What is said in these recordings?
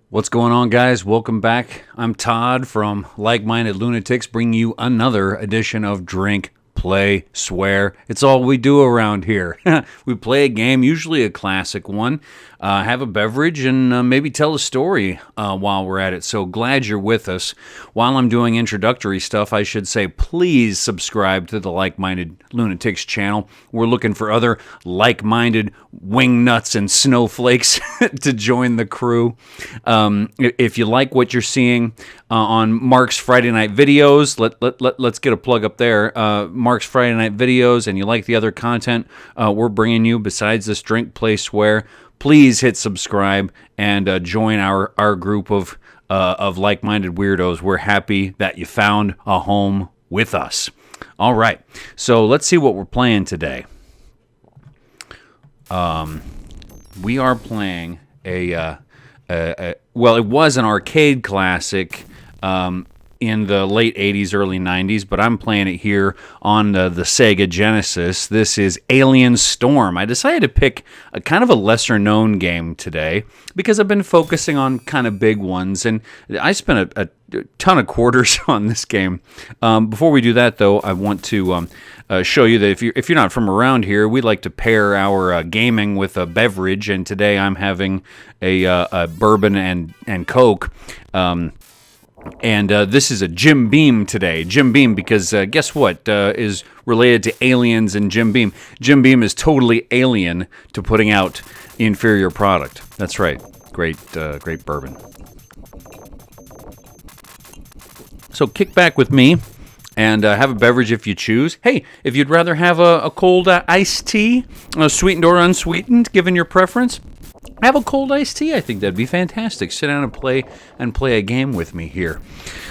What's going on, guys? Welcome back. I'm Todd from Like-Minded Lunatics, bringing you another edition of Drink, Play, Swear. It's all we do around here. We play a game, usually a classic one, have a beverage, and maybe tell a story while we're at it. So glad you're with us. While I'm doing introductory stuff, I should say please subscribe to the Like-Minded Lunatics channel. We're looking for other like-minded wingnuts and snowflakes to join the crew. If you like what you're seeing on Mark's Friday Night Videos, let's get a plug up there. Mark's Friday Night Videos, and you like the other content we're bringing you besides this Drink, Play, Swear, please hit subscribe and join our group of like-minded weirdos. We're happy that you found a home with us. All right, so let's see what we're playing today. We are playing well, it was an arcade classic in the late 80s, early 90s, but I'm playing it here on the Sega Genesis. This is Alien Storm. I decided to pick a kind of a lesser-known game today because I've been focusing on kind of big ones, and I spent a ton of quarters on this game. Before we do that, though, I want to show you that if you're not from around here, we like to pair our gaming with a beverage, and today I'm having a bourbon and Coke. And this is a Jim Beam today. Jim Beam, because guess what is related to aliens and Jim Beam? Jim Beam is totally alien to putting out inferior product. That's right. Great bourbon. So kick back with me and have a beverage if you choose. Hey, if you'd rather have a cold iced tea, sweetened or unsweetened, given your preference, have a cold iced tea. I think that'd be fantastic. Sit down and play a game with me here.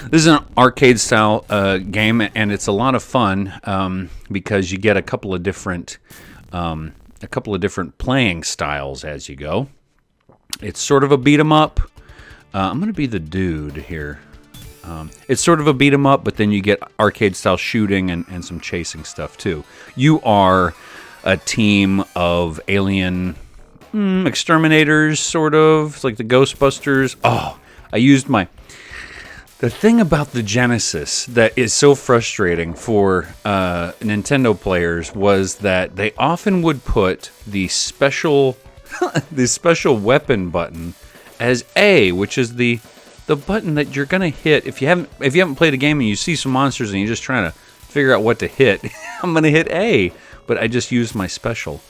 This is an arcade style game, and it's a lot of fun because you get a couple of different playing styles as you go. It's sort of a beat 'em up. I'm gonna be the dude here. It's sort of a beat 'em up, but then you get arcade style shooting and some chasing stuff too. You are a team of alien exterminators, sort of. It's like the Ghostbusters. Oh, the thing about the Genesis that is so frustrating for Nintendo players was that they often would put the special weapon button as A, which is the button that you're gonna hit if you haven't played a game and you see some monsters and you're just trying to figure out what to hit. I'm gonna hit A, but I just used my special.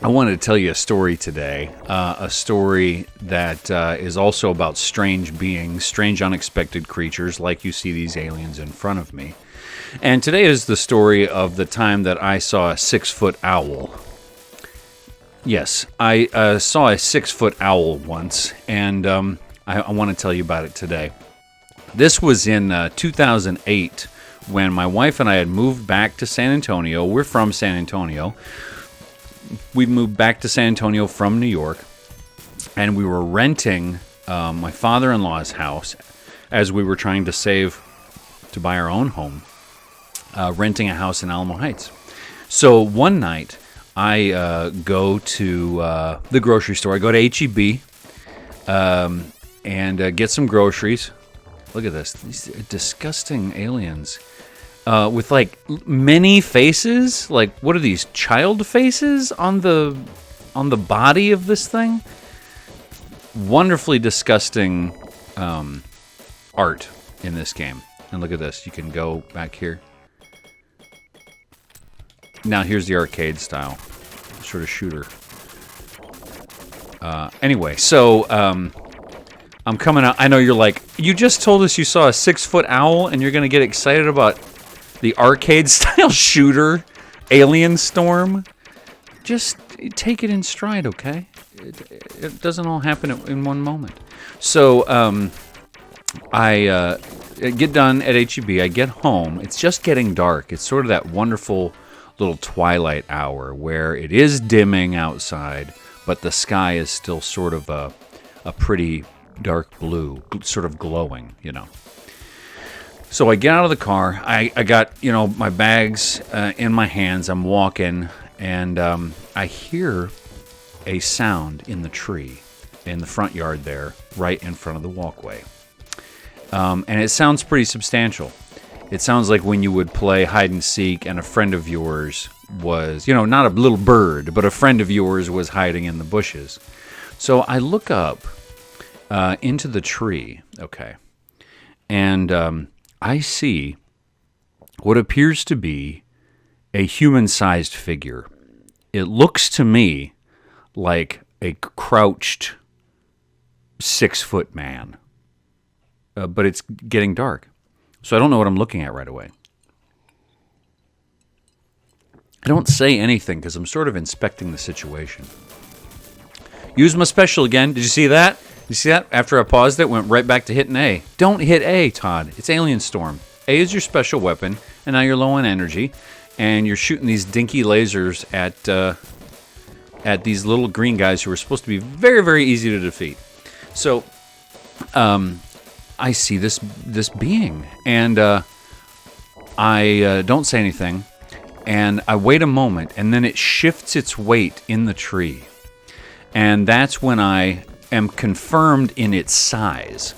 I wanted to tell you a story today, a story that is also about strange beings, strange unexpected creatures, like you see these aliens in front of me. And today is the story of the time that I saw a 6-foot owl. Yes, I saw a 6-foot owl once, and I want to tell you about it today. This was in 2008 when my wife and I had moved back to San Antonio. We're from San Antonio. We moved back to San Antonio from New York, and we were renting my father-in-law's house as we were trying to save to buy our own home, renting a house in Alamo Heights. So one night, I go to the grocery store. I go to H-E-B and get some groceries. Look at this. These disgusting aliens. With like many faces, like what are these, child faces on the body of this thing? Wonderfully disgusting art in this game. And look at this, you can go back here. Now here's the arcade style sort of shooter. Anyway, so I'm coming out. I know you're like, you just told us you saw a 6-foot owl and you're gonna get excited about the arcade-style shooter, Alien Storm. Just take it in stride, okay? It doesn't all happen in one moment. So I get done at H-E-B. I get home. It's just getting dark. It's sort of that wonderful little twilight hour where it is dimming outside, but the sky is still sort of a pretty dark blue, sort of glowing, you know. So I get out of the car. I got, my bags in my hands. I'm walking, and I hear a sound in the tree. in the front yard there, right in front of the walkway. And it sounds pretty substantial. It sounds like when you would play hide and seek and a friend of yours was, not a little bird, but a friend of yours was hiding in the bushes. So I look up into the tree, okay, and I see what appears to be a human-sized figure. It looks to me like a crouched 6-foot man, but it's getting dark, so I don't know what I'm looking at right away. I don't say anything because I'm sort of inspecting the situation. Use my special again. Did you see that? You see that? After I paused it, went right back to hitting A. Don't hit A, Todd. It's Alien Storm. A is your special weapon, and now you're low on energy, and you're shooting these dinky lasers at these little green guys who are supposed to be very, very easy to defeat. So, I see this being, and I don't say anything, and I wait a moment, and then it shifts its weight in the tree. And that's when I am confirmed in its size,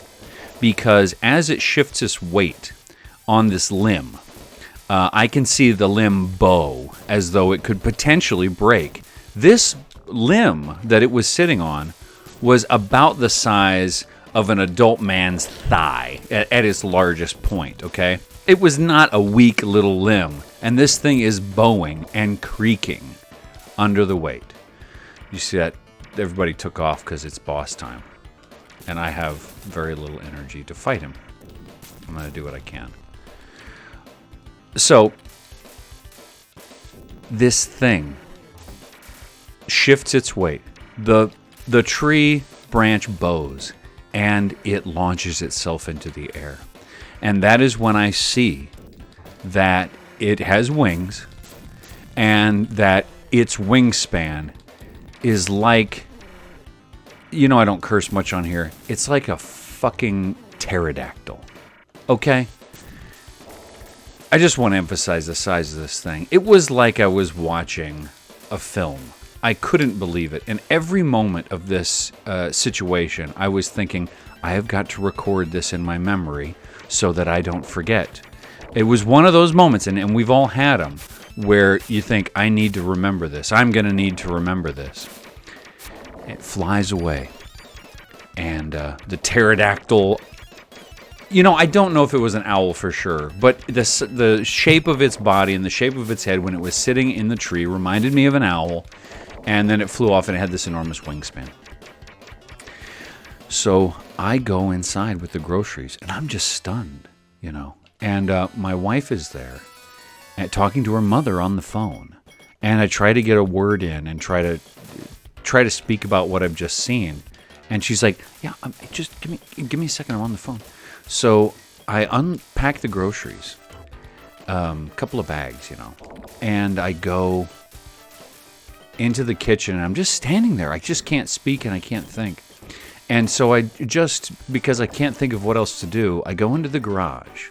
because as it shifts its weight on this limb, I can see the limb bow as though it could potentially break. This limb that it was sitting on was about the size of an adult man's thigh at its largest point, okay? It was not a weak little limb, and this thing is bowing and creaking under the weight. You see that? Everybody took off because it's boss time, and I have very little energy to fight him. I'm going to do what I can. So, this thing shifts its weight. The tree branch bows, and it launches itself into the air. And that is when I see that it has wings, and that its wingspan is like, I don't curse much on here. It's like a fucking pterodactyl. Okay? I just want to emphasize the size of this thing. It was like I was watching a film. I couldn't believe it. And every moment of this situation, I was thinking, I have got to record this in my memory so that I don't forget. It was one of those moments, and we've all had them, where you think, I need to remember this. I'm going to need to remember this. It flies away. And the pterodactyl, I don't know if it was an owl for sure, but the shape of its body and the shape of its head when it was sitting in the tree reminded me of an owl, and then it flew off and it had this enormous wingspan. So I go inside with the groceries, and I'm just stunned, And my wife is there, talking to her mother on the phone, and I try to get a word in and try to speak about what I've just seen, and she's like, "Yeah, just give me a second. I'm on the phone." So I unpack the groceries, a couple of bags, and I go into the kitchen, and I'm just standing there. I just can't speak and I can't think. And so because I can't think of what else to do, I go into the garage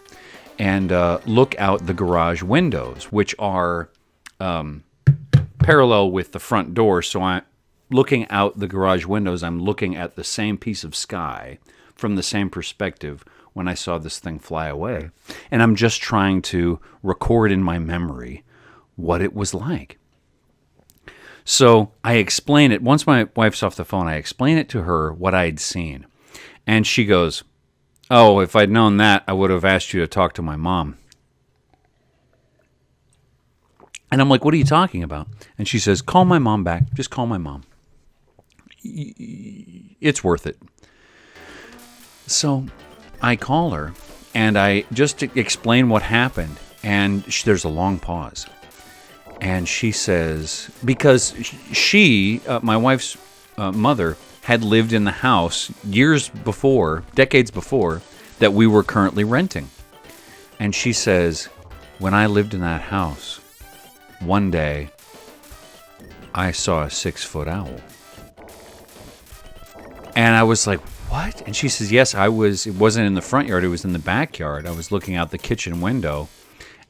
and look out the garage windows, which are parallel with the front door. So I'm looking out the garage windows. I'm looking at the same piece of sky from the same perspective when I saw this thing fly away. And I'm just trying to record in my memory what it was like. So I explain it. Once my wife's off the phone, I explain it to her what I'd seen. And she goes, "Oh, if I'd known that, I would have asked you to talk to my mom." And I'm like, "What are you talking about?" And she says, "Call my mom back. Just call my mom. It's worth it." So I call her, and I just explain what happened. And there's a long pause. And she says, because she, my wife's mother, had lived in the house decades before, that we were currently renting. And she says, "When I lived in that house, one day, I saw a 6-foot owl." And I was like, "What?" And she says, "Yes, it wasn't in the front yard, it was in the backyard. I was looking out the kitchen window,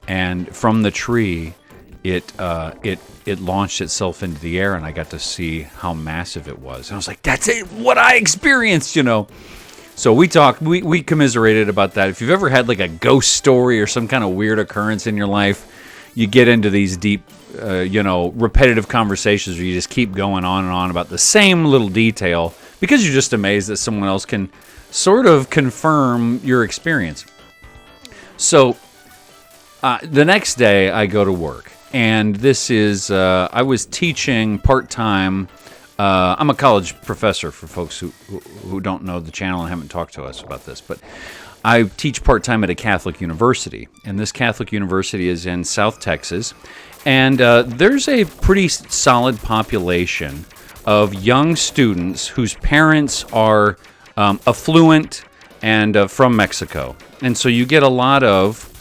and from the tree, it it launched itself into the air, and I got to see how massive it was. And I was like, that's it, what I experienced, So we talked, we commiserated about that. If you've ever had like a ghost story or some kind of weird occurrence in your life, you get into these deep, repetitive conversations where you just keep going on and on about the same little detail because you're just amazed that someone else can sort of confirm your experience. So the next day I go to work, and this is, I was teaching part-time. I'm a college professor for folks who don't know the channel and haven't talked to us about this, but I teach part-time at a Catholic university, and this Catholic university is in South Texas, and there's a pretty solid population of young students whose parents are affluent and from Mexico, and so you get a lot of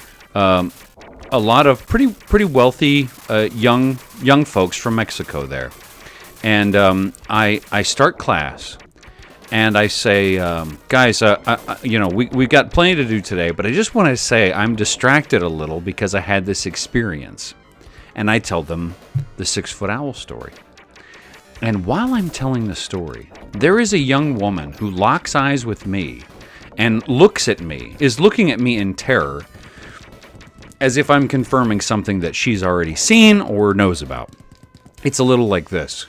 pretty wealthy young folks from Mexico there. And I start class, and I say, guys, we've got plenty to do today, but I just want to say I'm distracted a little because I had this experience. And I tell them the 6-foot owl story. And while I'm telling the story, there is a young woman who locks eyes with me and is looking at me in terror, as if I'm confirming something that she's already seen or knows about. It's a little like this.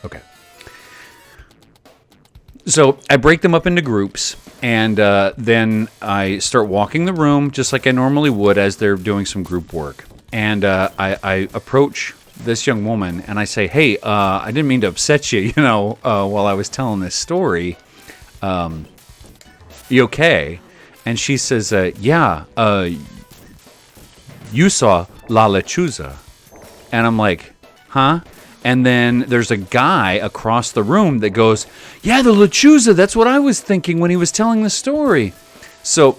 Okay. So I break them up into groups, and then I start walking the room just like I normally would as they're doing some group work. And I approach this young woman, and I say, hey, I didn't mean to upset you, while I was telling this story. You okay? And she says, yeah, you saw La Lechuza. And I'm like, huh? And then there's a guy across the room that goes, yeah, the Lechuza, that's what I was thinking when he was telling the story. So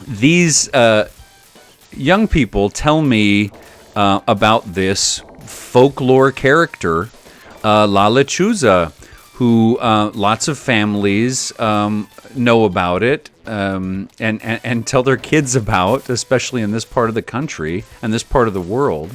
these young people tell me about this folklore character, La Lechuza, who lots of families know about it and tell their kids about, especially in this part of the country and this part of the world.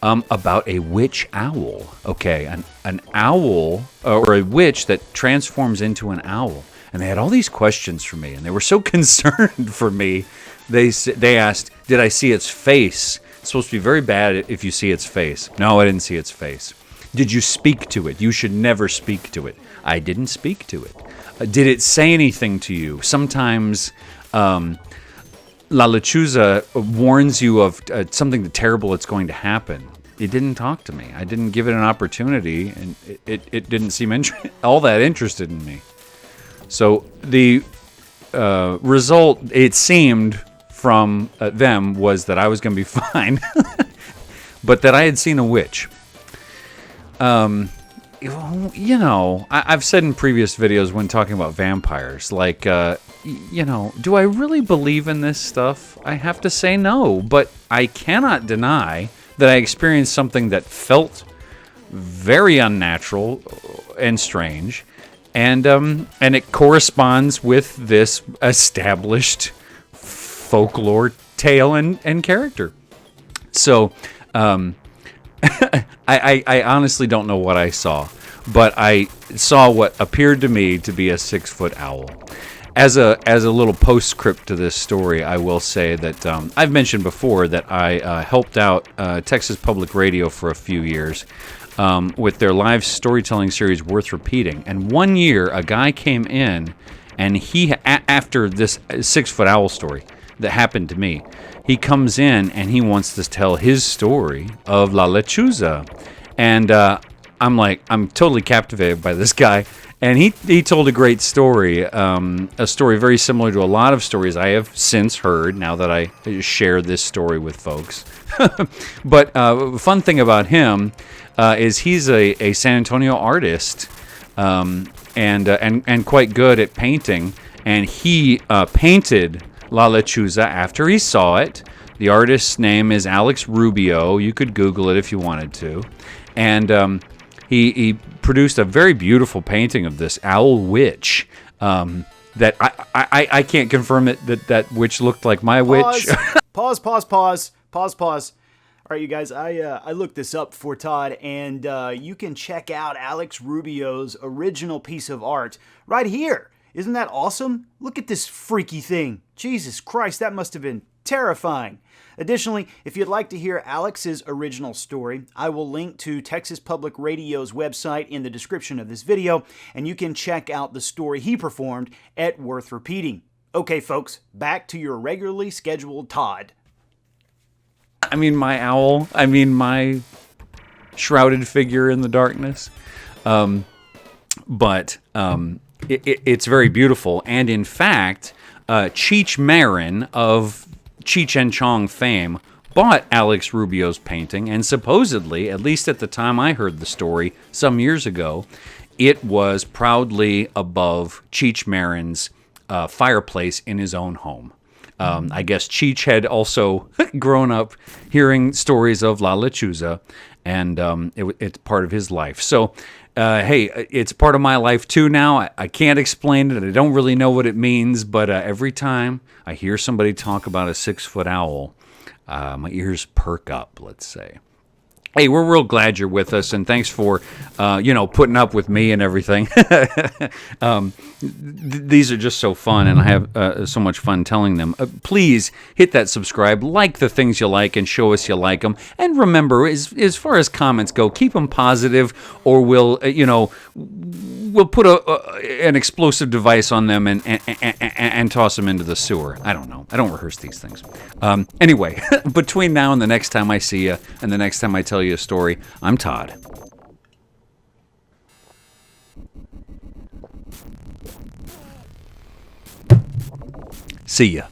About a witch owl. Okay, an owl, or a witch that transforms into an owl. And they had all these questions for me, and they were so concerned for me. They asked, did I see its face? It's supposed to be very bad if you see its face. No, I didn't see its face. Did you speak to it? You should never speak to it. I didn't speak to it. Did it say anything to you? Sometimes La Lechuza warns you of something terrible that's going to happen. It didn't talk to me. I didn't give it an opportunity, and it didn't seem all that interested in me. So the result, it seemed, from them was that I was going to be fine, but that I had seen a witch. I've said in previous videos when talking about vampires, like, do I really believe in this stuff? I have to say no, but I cannot deny that I experienced something that felt very unnatural and strange, and it corresponds with this established folklore tale and character. So, I honestly don't know what I saw, but I saw what appeared to me to be a 6-foot owl. As a little postscript to this story, I will say that I've mentioned before that I helped out Texas Public Radio for a few years with their live storytelling series Worth Repeating. And one year, a guy came in, and he, after this 6-foot owl story that happened to me, he comes in and he wants to tell his story of La Lechuza. And I'm totally captivated by this guy. And he told a great story, a story very similar to a lot of stories I have since heard now that I share this story with folks. But fun thing about him is he's a San Antonio artist and quite good at painting. And he painted La Lechuza after he saw it. The artist's name is Alex Rubio. You could Google it if you wanted to. And he produced a very beautiful painting of this owl witch that I can't confirm that witch looked like my witch. Pause. All right, you guys, I looked this up for Todd, and you can check out Alex Rubio's original piece of art right here. Isn't that awesome? Look at this freaky thing. Jesus Christ, that must have been terrifying. Additionally, if you'd like to hear Alex's original story, I will link to Texas Public Radio's website in the description of this video, and you can check out the story he performed at Worth Repeating. Okay, folks, back to your regularly scheduled Todd. I mean, my owl. I mean, my shrouded figure in the darkness. But it's very beautiful. And in fact, Cheech Marin of Cheech and Chong fame bought Alex Rubio's painting. And supposedly, at least at the time I heard the story some years ago, it was proudly above Cheech Marin's fireplace in his own home. I guess Cheech had also grown up hearing stories of La Lechuza, and it's part of his life. So, hey, it's part of my life too now. I can't explain it. I don't really know what it means, but every time I hear somebody talk about a 6-foot owl, my ears perk up, let's say. Hey, we're real glad you're with us, and thanks for, putting up with me and everything. These are just so fun, and I have so much fun telling them. Please hit that subscribe, like the things you like, and show us you like them. And remember, as far as comments go, keep them positive, or we'll put an explosive device on them and toss them into the sewer. I don't know. I don't rehearse these things. Anyway, between now and the next time I see you, and the next time I tell you a story, I'm Todd. See ya.